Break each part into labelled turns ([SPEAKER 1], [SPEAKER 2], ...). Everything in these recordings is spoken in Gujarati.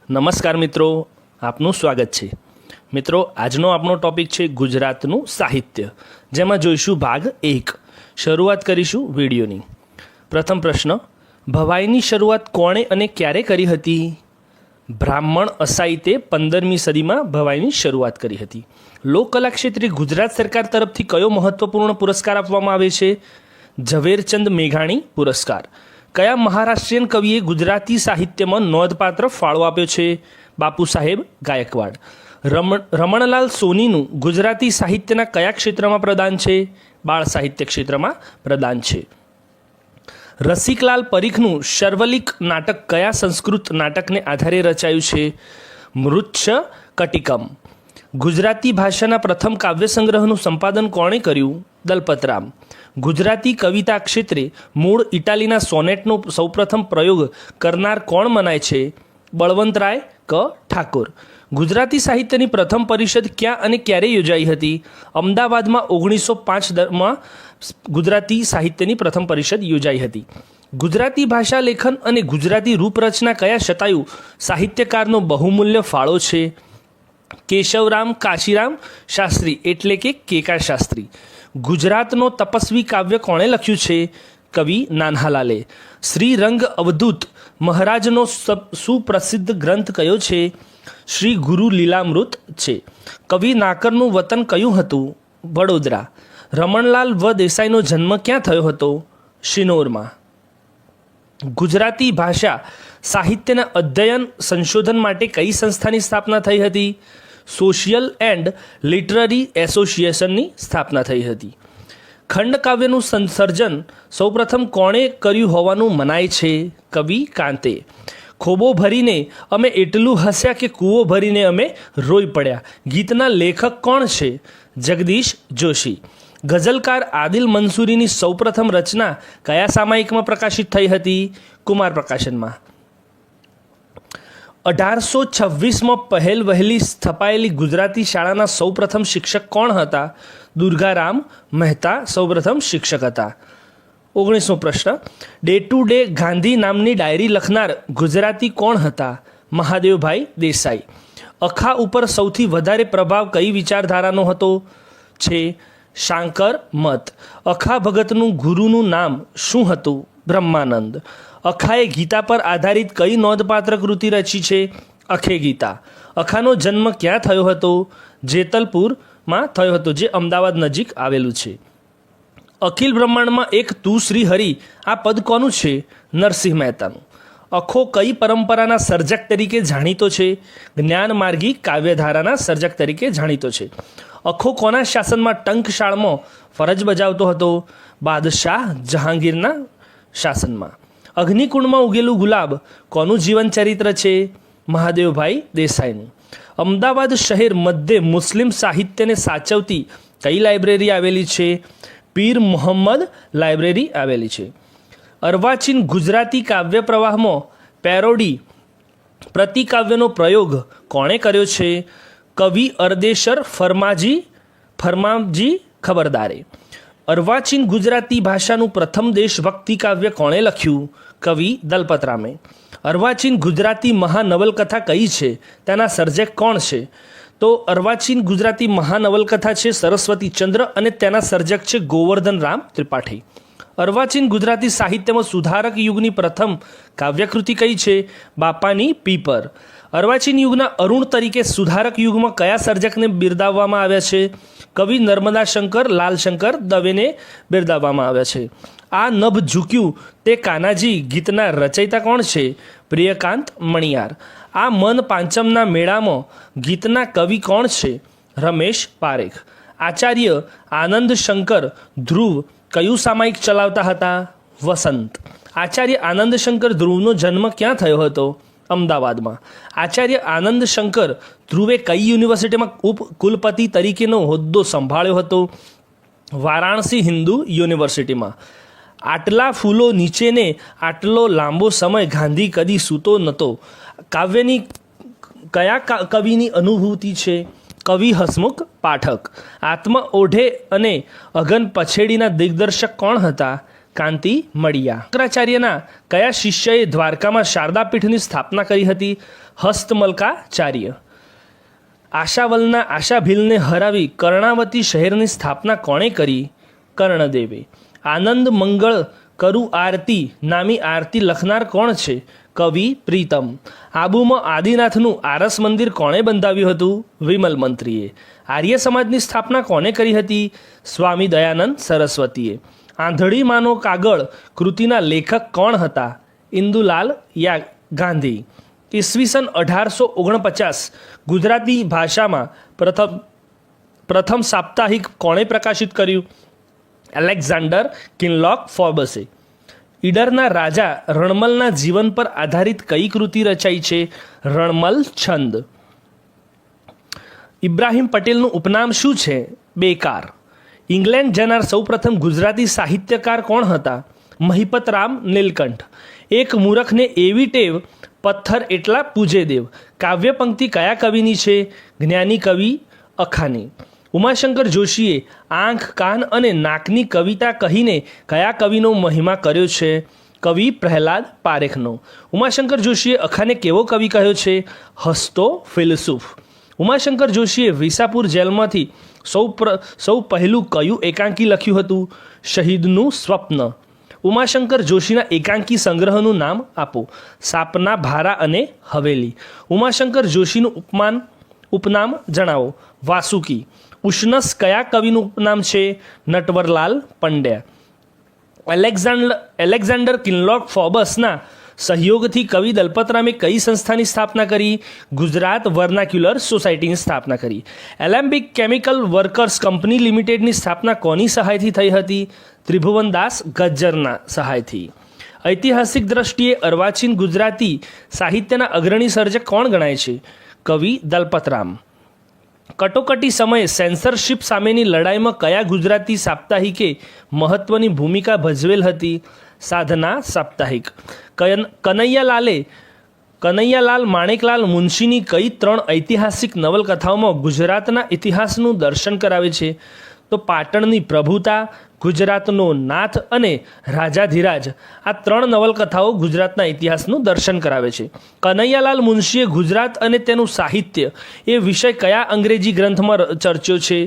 [SPEAKER 1] નમસ્કાર મિત્રો, આપનું સ્વાગત છે। મિત્રો, આજનો આપણો ટોપિક છે ગુજરાતનું સાહિત્ય, જેમાં જોઈશું ભાગ 1। શરૂઆત કરીશું વિડીયોની। પ્રથમ પ્રશ્ન, ભવાઈની શરૂઆત કોણે અને ક્યારે કરી હતી? બ્રાહ્મણ અસાઈતે 15મી સદીમાં ભવાઈની શરૂઆત કરી હતી। લોકકલા ક્ષેત્રે ગુજરાત સરકાર તરફથી કયો મહત્વપૂર્ણ પુરસ્કાર આપવામાં આવે છે? ઝવેરચંદ મેઘાણી પુરસ્કાર। કયા મહારાષ્ટ્રીયન કવિએ ગુજરાતી સાહિત્યમાં નોંધપાત્ર ફાળો આપ્યો છે? બાપુ સાહેબ ગાયકવાડ। રમણલાલ સોનીનું ગુજરાતી સાહિત્યના કયા ક્ષેત્રમાં પ્રદાન છે? બાળ સાહિત્ય ક્ષેત્રમાં પ્રદાન છે। રસિકલાલ પરીખનું શર્વલિક નાટક કયા સંસ્કૃત નાટકને આધારે રચાયું છે? મૃચ્છ કટિકમ। ગુજરાતી ભાષાના પ્રથમ કાવ્ય સંગ્રહનું સંપાદન કોણે કર્યું? દલપતરામ। ગુજરાતી કવિતા ક્ષેત્રે મૂળ ઇટાલીના સોનેટનો સૌપ્રથમ પ્રયોગ કરનાર કોણ મનાય છે? બળવંતરાય ક ઠાકોર। ગુજરાતી સાહિત્યની પ્રથમ પરિષદ ક્યાં અને ક્યારે યોજાઈ હતી? અમદાવાદમાં 1905માં ગુજરાતી સાહિત્યની પ્રથમ પરિષદ યોજાઈ હતી। ગુજરાતી ભાષા લેખન અને ગુજરાતી રૂપરચના કયા શતાયુ સાહિત્યકારનો બહુમૂલ્ય ફાળો છે? કેશવરામ કાશીરામ શાસ્ત્રી એટલે કે કેકા શાસ્ત્રી। ગુજરાતનો તપસ્વી કાવ્ય કોણે લખ્યું છે? કવિ નાન્હાલાલે। શ્રી રંગ અવધૂત મહારાજનો સુપ્રસિદ્ધ ગ્રંથ કયો છે? શ્રી ગુરુ લીલામૃત છે। કવિ નાકરનું વતન કયું હતું? વડોદરા। રમણલાલ વ દેસાઈનો જન્મ ક્યાં થયો હતો? શિનોરમાં। ગુજરાતી ભાષા સાહિત્યના અધ્યયન સંશોધન માટે કઈ સંસ્થાની સ્થાપના થઈ હતી? સોશિયલ એન્ડ લિટરરી એસોસિએશનની સ્થાપના થઈ હતી। ખંડકાવ્યનું સર્જન સૌપ્રથમ કોણે કર્યું હોવાનું મનાય છે? કવિ કાંતે। ખોબો ભરીને અમે એટલું હસ્યા કે કૂવો ભરીને અમે રોઈ પડ્યા ગીતના લેખક કોણ છે? જગદીશ જોશી। ગઝલકાર આદિલ મંસૂરીની સૌપ્રથમ રચના કયા સામાયિકમાં પ્રકાશિત થઈ હતી? કુમાર પ્રકાશનમાં। 1826માં પહેલ વહેલી સ્થપાયેલી ગુજરાતી શાળાના સૌપ્રથમ શિક્ષક કોણ હતા? દુર્ગારામ મહેતા સૌપ્રથમ શિક્ષક હતા। 19મો પ્રશ્ન, ડે ટુ ડે ગાંધી નામની ડાયરી લખનાર ગુજરાતી કોણ હતા? મહાદેવભાઈ દેસાઈ। અખા ઉપર સૌથી વધારે પ્રભાવ કઈ વિચારધારાનો હતો? છે શાંકર મત। અખા ભગતનું ગુરુનું નામ શું હતું? બ્રહ્માનંદ। અખાએ ગીતા પર આધારિત કઈ નોંધપાત્ર કૃતિ રચી છે? અખે ગીતા। અખાનો જન્મ ક્યાં થયો હતો? જેતલપુરમાં થયો હતો, જે અમદાવાદ નજીક આવેલું છે। અખિલ બ્રહ્માંડમાં એક તું શ્રી હરિ આ પદ કોનું છે? નરસિંહ મહેતાનું। અખો કઈ પરંપરાના સર્જક તરીકે જાણીતો છે? જ્ઞાન માર્ગી કાવ્યધારાના સર્જક તરીકે જાણીતો છે। અખો કોના શાસનમાં ટંકશાળમાં ફરજ બજાવતો હતો? બાદશાહ જહાંગીરના શાસનમાં। અગ્નિકુંડમાં ઉગેલું ગુલાબ કોનું જીવન ચરિત્ર છે? મહાદેવભાઈ દેસાઈનું। અમદાવાદ શહેર મધ્યે મુસ્લિમ સાહિત્યને સાચવતી કઈ લાઇબ્રેરી આવેલી છે? પીર મોહમ્મદ લાઇબ્રેરી આવેલી છે। અર્વાચીન ગુજરાતી કાવ્ય પ્રવાહમાં પેરોડી પ્રતિકાવ્યનો પ્રયોગ કોણે કર્યો છે? કવિ અરદેશર ફરમાજી ખબરદારે। અર્વાચીન ગુજરાતી ભાષાનું પ્રથમ દેશભક્તિ કાવ્ય કોણે લખ્યું? કવિ દલપતરામે। અર્વાચીન ગુજરાતી મહાનવલકથા કઈ છે? તેના સર્જક કોણ છે? તો અર્વાચીન ગુજરાતી મહાનવલકથા છે સરસ્વતીચંદ્ર અને તેના સર્જક છે ગોવર્ધન રામ ત્રિપાઠી। અર્વાચીન ગુજરાતી સાહિત્યમાં સુધારક યુગની પ્રથમ કાવ્યકૃતિ કઈ છે? બાપાની પીપર। અર્વાચીન યુગના અરુણ તરીકે સુધારક યુગમાં કયા સર્જકને બિરદાવવામાં આવ્યા છે? કવિ નર્મદા શંકર લાલશંકર દવેને બિરદાવવામાં આવ્યા છે। આ નભ ઝૂક્યું તે કાનાજી ગીતના રચયિતા કોણ છે? પ્રિયકાંત મણિયાર। આ મન પાંચમના મેળામાં ગીતના કવિ કોણ છે? રમેશ પારેખ। આચાર્ય આનંદ શંકર ધ્રુવ કયું સામાયિક ચલાવતા હતા? વસંત। આચાર્ય આનંદ શંકર ધ્રુવનો જન્મ ક્યાં થયો હતો? અમદાવાદમાં। આચાર્ય આનંદ શંકર ધ્રુવે કઈ યુનિવર્સિટીમાં ઉપકુલપતિ તરીકેનો હોદ્દો સંભાળ્યો હતો? વારાણસી હિન્દુ યુનિવર્સિટીમાં। આટલા ફૂલો નીચેને આટલો લાંબો સમય ગાંધી કદી સૂતો નહોતો કાવ્યની કયા કવિની અનુભૂતિ છે? કવિ હસમુખ પાઠક। આત્મ ઓઢે અને અગન પછેડીના દિગ્દર્શક કોણ હતા? કાંતિ મળિયા. શંકરાચાર્યના કયા શિષ્યએ દ્વારકામાં શારદાપીઠની સ્થાપના કરી હતી? હસ્તમલકાચાર્ય. આશાવલના આશાભીલને હરાવી કર્ણાવતી શહેરની સ્થાપના કોણે કરી? કર્ણદેવે. આનંદ મંગળ કરુ આરતી નામી આરતી લખનાર કોણ છે? કવિ પ્રીતમ. આબુમાં આદિનાથનું આરસ મંદિર કોણે બંધાવ્યું હતું? વિમલ મંત્રીએ. આર્ય સમાજની સ્થાપના કોણે કરી હતી? સ્વામી દયાનંદ સરસ્વતીએ. આંધળી માનો કાગળ કૃતિના લેખક કોણ હતા? ઇન્દુલાલ ગાંધી. ઈસવીસન 1849 ગુજરાતી ભાષામાં પ્રથમ સાપ્તાહિક કોણે પ્રકાશિત કર્યું? એલેક્ઝાન્ડર કિનલોક ફોર્બસે. ઈડરના રાજા રણમલના જીવન પર આધારિત કઈ કૃતિ રચાઈ છે? રણમલ છંદ. ઇબ્રાહિમ પટેલનું ઉપનામ શું છે? બેકાર. ઇંગ્લેન્ડ જનાર સૌપ્રથમ ગુજરાતી સાહિત્યકાર કોણ હતા? મહિપતરામ નીલકંઠ. એક મૂરખને એવી ટેવ, પથ્થર એટલા પૂજે દેવ. કાવ્ય પંક્તિ કયા કવિની છે? જ્ઞાની કવિ અખાની. ઉમાશંકર જોશીએ આંખ, કાન અને નાકની કવિતા કહીને કયા કવિનો મહિમા કર્યો છે? કવિ પ્રહલાદ પારેખનો. ઉમાશંકર જોશીએ અખાને કેવો કવિ કહ્યો છે? હસતો ફિલસૂફ. ઉમાશંકર જોશીએ વિસાપુર જેલમાંથી સૌ પહેલું કયું એકાંકી લખ્યું હતું? શહીદનું સ્વપ્ન. ઉમાશંકર જોશીના એકાંકી સંગ્રહનું નામ આપો. સાપના ભારા અને હવેલી. ઉમાશંકર જોશીનું ઉપનામ જણાવો. વાસુકી. ઉષ્ણસ કયા કવિનું ઉપનામ છે? નટવરલાલ પંડ્યા. એલેક્ઝાન્ડર કિનલોક ફોર્બસના સહયોગથી કવિ દલપતરામે કઈ સંસ્થાની સ્થાપના કરી? ગુજરાત વર્નાક્યુલર સોસાયટીની સ્થાપના કરી. એલેમ્બિક કેમિકલ વર્કર્સ કંપની લિમિટેડની સ્થાપના કોની સહાયથી થઈ હતી? ત્રિભુવનદાસ ગજ્જરના સહાયથી. ઐતિહાસિક દ્રષ્ટિએ અર્વાચીન ગુજરાતી સાહિત્યના અગ્રણી સર્જક કોણ ગણાય છે? કવિ દલપતરામ. કટોકટી સમયે સેન્સરશિપ સામેની લડાઈમાં કયા ગુજરાતી સાપ્તાહિકે મહત્વની ભૂમિકા ભજવેલ હતી? સાધના સાપ્તાહિક. કનૈયાલાલ માણેકલાલ મુનશીની કઈ 3 ઐતિહાસિક નવલકથાઓમાં ગુજરાતના ઇતિહાસનું દર્શન કરાવે છે? તો પાટણની પ્રભુતા, ગુજરાતનો નાથ અને રાજાધિરાજ. આ 3 નવલકથાઓ ગુજરાતના ઇતિહાસનું દર્શન કરાવે છે. કનૈયાલાલ મુનશીએ ગુજરાત અને તેનું સાહિત્ય એ વિષય કયા અંગ્રેજી ગ્રંથમાં ચર્ચ્યો છે?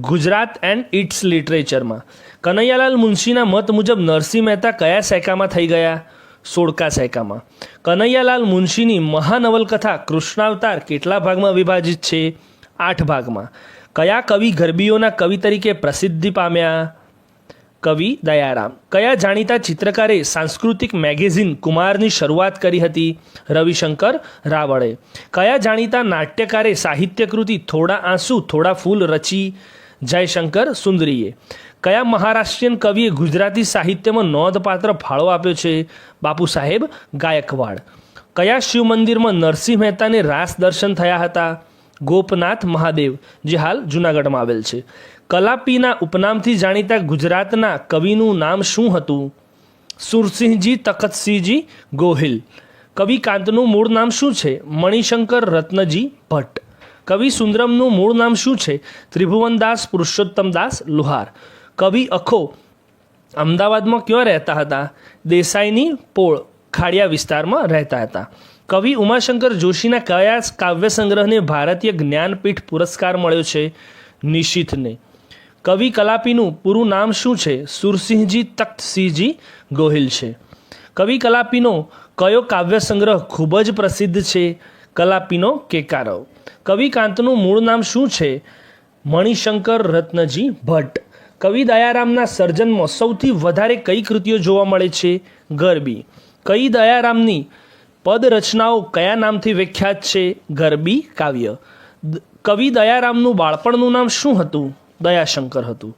[SPEAKER 1] ગુજરાત એન્ડ ઇટ્સ લિટરેચરમાં. કનૈયાલાલ મુનશીના મત મુજબ નરસિંહ મહેતા કયા સૈકામાં થઈ ગયા? 16કા સૈકામાં. કનૈયાલાલ મુનશીની મહાનવલકથા કૃષ્ણાવતાર કેટલા ભાગમાં વિભાજિત છે? 8 ભાગમાં. કયા કવિ ગરબીઓના કવિ તરીકે પ્રસિદ્ધિ પામ્યા? કવિ દયારામ. કયા જાણીતા ચિત્રકારે સાંસ્કૃતિક મેગેઝિન કુમારની શરૂઆત કરી હતી? રવિશંકર રાવળે. કયા જાણીતા નાટ્યકારે સાહિત્યકૃતિ થોડા આંસુ થોડા ફૂલ રચી? જયશંકર સુંદરીએ. કયા મહારાષ્ટ્રીયન કવિએ ગુજરાતી સાહિત્યમાં નોંધપાત્ર ફાળો આપ્યો છે? બાપુ સાહેબ ગાયકવાડ. કયા શિવ મંદિરમાં નરસિંહ મહેતાને રાસ દર્શન થયા હતા? ગોપનાથ મહાદેવ, જે હાલ જૂનાગઢમાં આવેલ છે. કલાપીના ઉપનામથી જાણીતા ગુજરાતના કવિનું નામ શું હતું? સુરસિંહજી તખતસિંહજી ગોહિલ. કવિ કાંતનું મૂળ નામ શું છે? મણિશંકર રત્નજી ભટ્ટ. કવિ સુંદરમનું મૂળ નામ શું છે? ત્રિભુવનદાસ પુરુષોત્તમદાસ લુહાર. કવિ અખો અમદાવાદમાં ક્યાં રહેતા હતા? દેસાઈની પોળ ખાડિયા વિસ્તારમાં રહેતા હતા. કવિ ઉમાશંકર જોશીના કયા કાવ્ય સંગ્રહને ભારતીય જ્ઞાનપીઠ પુરસ્કાર મળ્યો છે? નિશીથને. કવિ કલાપીનું પૂરું નામ શું છે? સુરસિંહજી તખ્તસિંહજી ગોહિલ છે. કવિ કલાપીનો કયો કાવ્ય સંગ્રહ ખૂબ જ પ્રસિદ્ધ છે? કલાપીનો કેકારવ. કવિ કાંતનું મૂળ નામ શું છે? મણિશંકર રત્નજી ભટ્ટ. કવિ દયારામના સર્જનમાં સૌથી વધારે કઈ કૃતિઓ જોવા મળે છે? ગરબી. કવિ દયારામની પદ રચનાઓ કયા નામથી વિખ્યાત છે? ગરબી કાવ્ય. કવિ દયારામનું બાળપણનું નામ શું હતું? દયાશંકર હતું.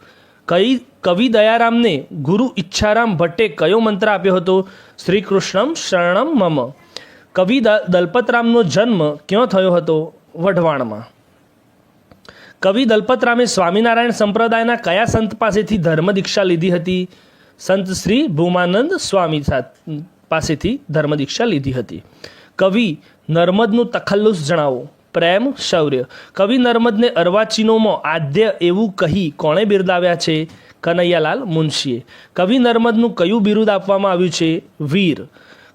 [SPEAKER 1] કવિ દયારામને ગુરુ ઈચ્છારામ ભટ્ટે કયો મંત્ર આપ્યો હતો? શ્રી કૃષ્ણમ શરણમ મમ. કવિ દલપતરામનો જન્મ ક્યાં થયો હતો? વઢવાણમાં. કવિ દલપતરામે સ્વામિનારાયણ સંપ્રદાયના કયા સંત પાસેથી ધર્મ દીક્ષા લીધી હતી? સંત શ્રી ભૂમાનંદ સ્વામી પાસેથી ધર્મ દીક્ષા લીધી હતી. કવિ નર્મદનું તખલ્લુસ જણાવો. પ્રેમ, શૌર્ય. કવિ નર્મદને અર્વાચીનોમાં આદ્ય એવું કહી કોણે બિરદાવ્યા છે? કનૈયાલાલ મુનશીએ. કવિ નર્મદનું કયું બિરુદ આપવામાં આવ્યું છે? વીર.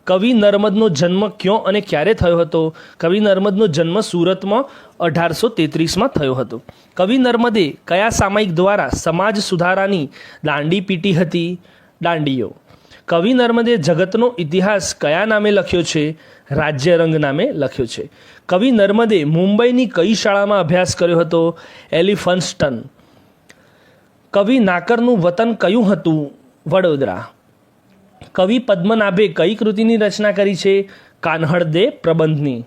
[SPEAKER 1] કવિ નર્મદનો જન્મ ક્યાં અને ક્યારે થયો હતો? કવિ નર્મદનો જન્મ સુરતમાં 1833માં થયો હતો. કવિ નર્મદે કયા સામયિક દ્વારા સમાજ સુધારાની દાંડી પીટી હતી? દાંડીઓ. કવિ નર્મદે જગતનો ઇતિહાસ કયા નામે લખ્યો છે? રાજ્યરંગ નામે લખ્યો છે. કવિ નર્મદે મુંબઈની કઈ શાળામાં અભ્યાસ કર્યો હતો? એલિફન્સ્ટન. કવિ નાકરનું વતન કયું હતું? વડોદરા. કવિ પદ્મનાભે કઈ કૃતિની રચના કરી છે? કાન્હડ દે પ્રબંધની.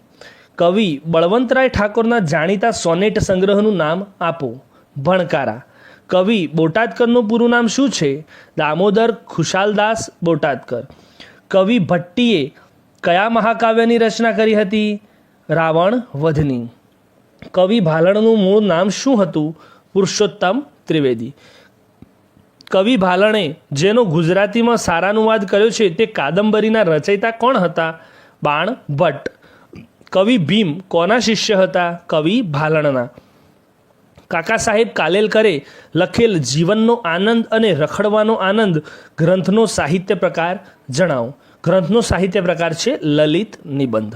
[SPEAKER 1] કવિ બળવંતરાય ઠાકોરના જાણીતા સોનેટ સંગ્રહનું નામ આપો. ભણકારા. કવિ બોટાદકરનું પૂરું નામ શું છે? દામોદર ખુશાલદાસ બોટાદકર. કવિ ભટ્ટીએ કયા મહાકાવ્યની રચના કરી હતી? રાવણ વધની. કવિ ભાલણનું મૂળ નામ શું હતું? પુરુષોત્તમ ત્રિવેદી. કવિ ભાલણે જેનો ગુજરાતીમાં સારાનુવાદ કર્યો છે તે કાદંબરીના રચયિતા કોણ હતા? બાણ ભટ્ટ. કવિ ભીમ કોના શિષ્ય હતા? કવિ ભાલણના. કાકા સાહેબ કાલેલકરે લખેલ જીવનનો આનંદ અને રખડવાનો આનંદ ગ્રંથનો સાહિત્ય પ્રકાર જણાવો. ગ્રંથનો સાહિત્ય પ્રકાર છે લલિત નિબંધ.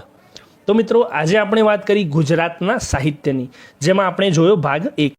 [SPEAKER 1] તો મિત્રો આજે આપણે વાત કરી ગુજરાતના સાહિત્યની, જેમાં આપણે જોયો ભાગ 1.